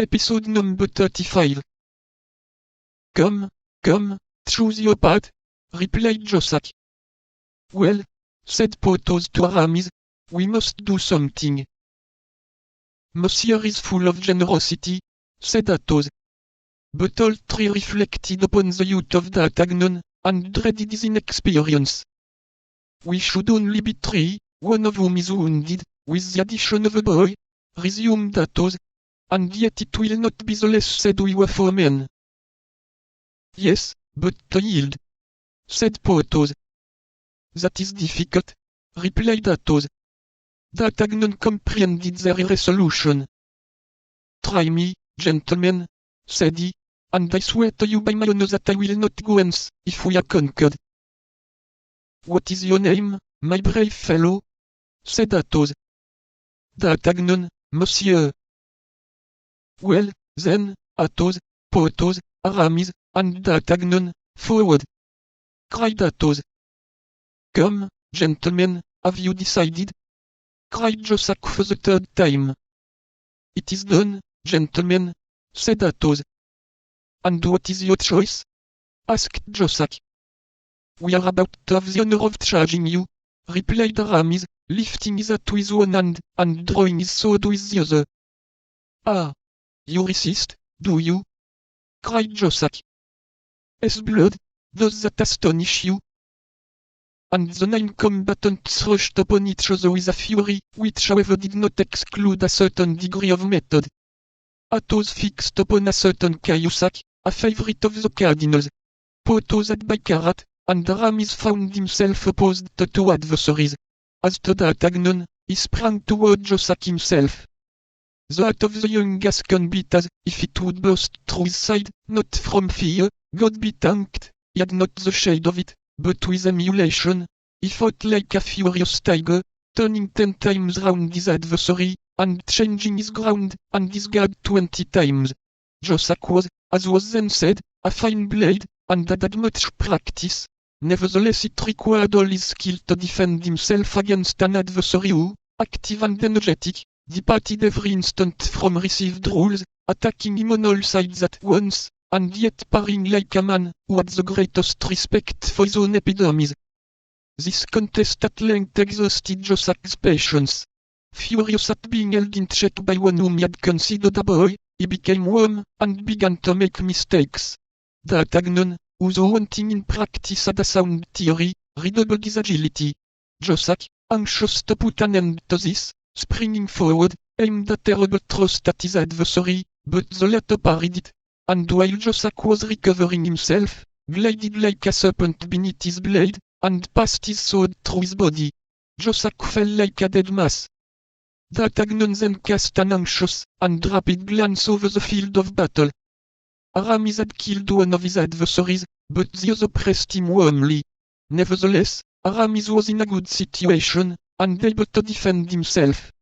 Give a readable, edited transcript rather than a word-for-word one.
Episode number 35. Come, choose your path, replied Josak. Well, said Porthos to Aramis, we must do something. Monsieur is full of generosity, said Athos. But all three reflected upon the youth of D'Artagnan, and dreaded his inexperience. We should only be three, one of whom is wounded, with the addition of a boy, resumed Athos. And yet it will not be the less said we were 4 men. Yes, but to yield, said Porthos. That is difficult, replied Athos. D'Artagnan comprehended their irresolution. Try me, gentlemen, said he, and I swear to you by my honor that I will not go hence, if we are conquered. What is your name, my brave fellow? Said Athos. D'Artagnan, monsieur. Well, then, Athos, Porthos, Aramis, and D'Artagnan, forward! Cried Athos. Come, gentlemen, have you decided? Cried Josak for the 3rd time. It is done, gentlemen, said Athos. And what is your choice? Asked Josak. We are about to have the honor of charging you, replied Aramis, lifting his hat with one hand, and drawing his sword with the other. Ah! You resist, do you? Cried Josak. S blood, does that astonish you? And the 9 combatants rushed upon each other with a fury, which however did not exclude a certain degree of method. Athos fixed upon a certain Cahusac, a favorite of the cardinals. Porthos had Baccarat, and Aramis found himself opposed to 2 adversaries. As to D'Artagnan, he sprang toward Josak himself. The heart of the young Gascon beat as if it would burst through his side, not from fear, God be thanked, he had not the shade of it, but with emulation. He fought like a furious tiger, turning 10 times round his adversary, and changing his ground and his guard 20 times. Josak was, as was then said, a fine blade, and had much practice. Nevertheless it required all his skill to defend himself against an adversary who, active and energetic, departed every instant from received rules, attacking him on all sides at once, and yet parrying like a man who had the greatest respect for his own epidermis. This contest at length exhausted Josak's patience. Furious at being held in check by one whom he had considered a boy, he became warm, and began to make mistakes. D'Artagnan, who though wanting in practice had a sound theory, redoubled his agility. Josak, anxious to put an end to this, springing forward, aimed a terrible thrust at his adversary, but the latter parried it, and while Josak was recovering himself, glided like a serpent beneath his blade, and passed his sword through his body. Josak fell like a dead mass. D'Artagnan then cast an anxious and rapid glance over the field of battle. Aramis had killed one of his adversaries, but the other pressed him warmly. Nevertheless, Aramis was in a good situation, and able to defend himself.